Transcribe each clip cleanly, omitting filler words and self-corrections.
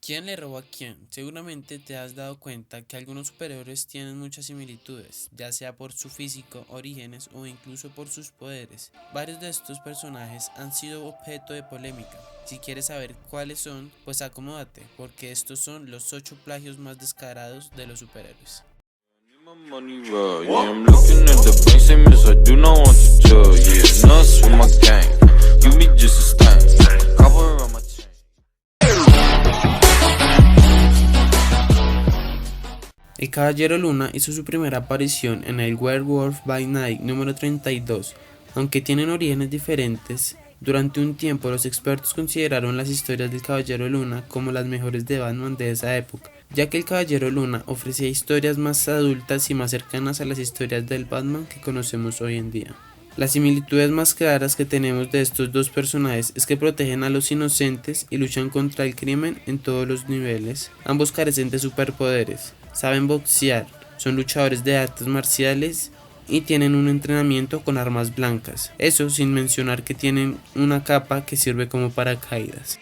¿Quién le robó a quién? Seguramente te has dado cuenta que algunos superhéroes tienen muchas similitudes, ya sea por su físico, orígenes o incluso por sus poderes. Varios de estos personajes han sido objeto de polémica. Si quieres saber cuáles son, pues acomódate, porque estos son los 8 plagios más descarados de los superhéroes. My money raw, yeah, I'm looking at the bank, say miss, I do not want to jail, yeah, nuts with my gang, you be just a stain, cover on my chain. El Caballero Luna hizo su primera aparición en el Werewolf by Night número 32. Aunque tienen orígenes diferentes, durante un tiempo los expertos consideraron las historias del Caballero Luna como las mejores de Batman de esa época, ya que el Caballero Luna ofrecía historias más adultas y más cercanas a las historias del Batman que conocemos hoy en día. Las similitudes más claras que tenemos de estos dos personajes es que protegen a los inocentes y luchan contra el crimen en todos los niveles. Ambos carecen de superpoderes, saben boxear, son luchadores de artes marciales y tienen un entrenamiento con armas blancas. Eso sin mencionar que tienen una capa que sirve como paracaídas.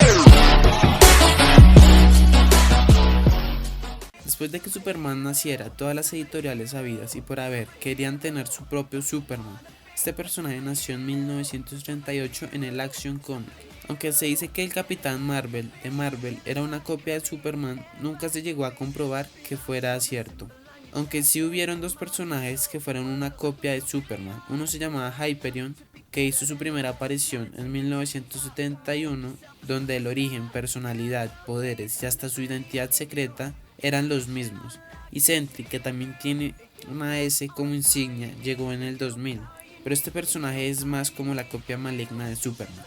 Después de que Superman naciera, todas las editoriales habidas y por haber querían tener su propio Superman. Este personaje nació en 1938 en el Action Comics. Aunque se dice que el Capitán Marvel de Marvel era una copia de Superman, nunca se llegó a comprobar que fuera cierto. Aunque sí hubieron dos personajes que fueron una copia de Superman. Uno se llamaba Hyperion, que hizo su primera aparición en 1971, donde el origen, personalidad, poderes y hasta su identidad secreta eran los mismos. Y Sentry, que también tiene una S como insignia, llegó en el 2000, pero este personaje es más como la copia maligna de Superman.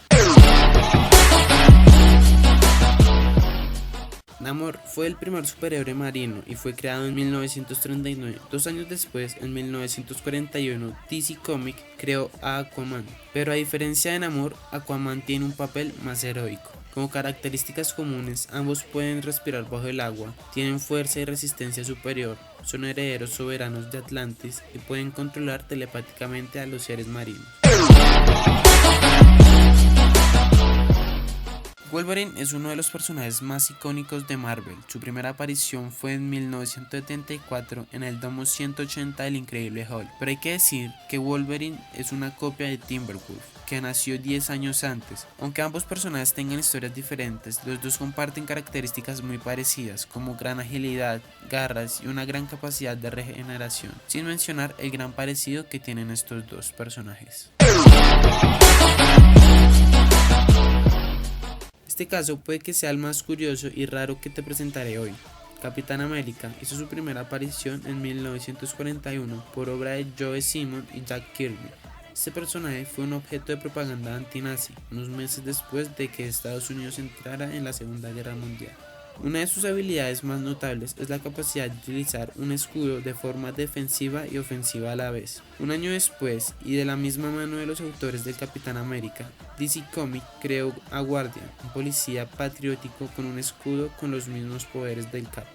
Namor fue el primer superhéroe marino y fue creado en 1939. 2 años después, en 1941, DC Comics creó a Aquaman. Pero a diferencia de Namor, Aquaman tiene un papel más heroico. Como características comunes, ambos pueden respirar bajo el agua, tienen fuerza y resistencia superior, son herederos soberanos de Atlantis y pueden controlar telepáticamente a los seres marinos. Wolverine es uno de los personajes más icónicos de Marvel. Su primera aparición fue en 1974 en el tomo 180 del Increíble Hulk. Pero hay que decir que Wolverine es una copia de Timberwolf, que nació 10 años antes. Aunque ambos personajes tengan historias diferentes, los dos comparten características muy parecidas, como gran agilidad, garras y una gran capacidad de regeneración, sin mencionar el gran parecido que tienen estos dos personajes. Este caso puede que sea el más curioso y raro que te presentaré hoy. Capitán América hizo su primera aparición en 1941 por obra de Joe Simon y Jack Kirby. Este personaje fue un objeto de propaganda antinazi, unos meses después de que Estados Unidos entrara en la Segunda Guerra Mundial. Una de sus habilidades más notables es la capacidad de utilizar un escudo de forma defensiva y ofensiva a la vez. Un año después, y de la misma mano de los autores del Capitán América, DC Comics creó a Guardian, un policía patriótico con un escudo con los mismos poderes del Cap.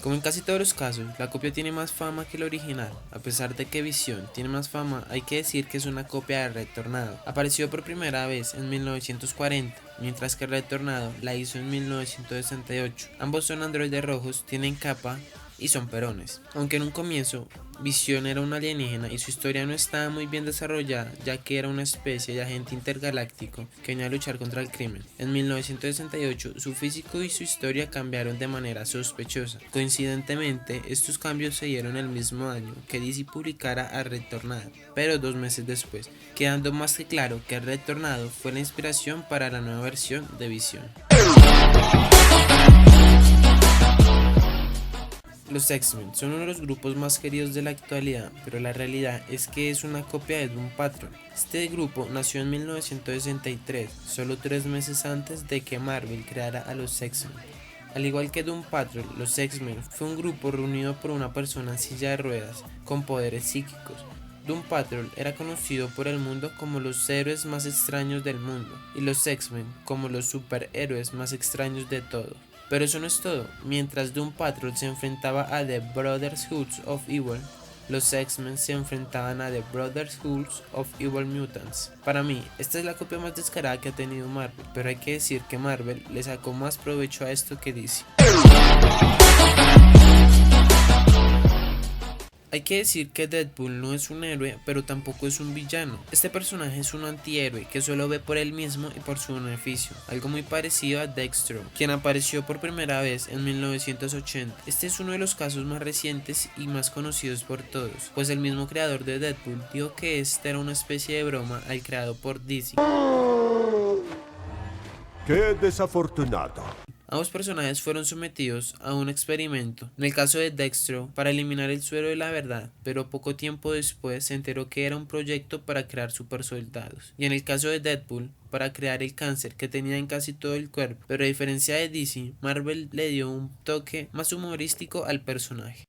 Como en casi todos los casos, la copia tiene más fama que el original. A pesar de que Visión tiene más fama, hay que decir que es una copia de Red Tornado. Apareció por primera vez en 1940, mientras que Red Tornado la hizo en 1968. Ambos son androides rojos, tienen capa y son perones. Aunque en un comienzo Visión era un alienígena y su historia no estaba muy bien desarrollada, ya que era una especie de agente intergaláctico que venía a luchar contra el crimen. En 1968 su físico y su historia cambiaron de manera sospechosa. Coincidentemente, estos cambios se dieron el mismo año que DC publicara a Red Tornado, pero 2 meses después, quedando más que claro que Red Tornado fue la inspiración para la nueva versión de Visión. Los X-Men son uno de los grupos más queridos de la actualidad, pero la realidad es que es una copia de Doom Patrol. Este grupo nació en 1963, solo 3 meses antes de que Marvel creara a los X-Men. Al igual que Doom Patrol, los X-Men fue un grupo reunido por una persona en silla de ruedas con poderes psíquicos. Doom Patrol era conocido por el mundo como los héroes más extraños del mundo, y los X-Men como los superhéroes más extraños de todos. Pero eso no es todo. Mientras Doom Patrol se enfrentaba a The Brotherhood of Evil, los X-Men se enfrentaban a The Brotherhood of Evil Mutants. Para mí, esta es la copia más descarada que ha tenido Marvel, pero hay que decir que Marvel le sacó más provecho a esto que DC. Hay que decir que Deadpool no es un héroe, pero tampoco es un villano. Este personaje es un antihéroe que solo ve por él mismo y por su beneficio, algo muy parecido a Dextro, quien apareció por primera vez en 1980. Este es uno de los casos más recientes y más conocidos por todos, pues el mismo creador de Deadpool dijo que esta era una especie de broma al creado por DC. ¡Qué desafortunado! Ambos personajes fueron sometidos a un experimento, en el caso de Dextro, para eliminar el suero de la verdad, pero poco tiempo después se enteró que era un proyecto para crear supersoldados, y en el caso de Deadpool, para crear el cáncer que tenía en casi todo el cuerpo, pero a diferencia de DC, Marvel le dio un toque más humorístico al personaje.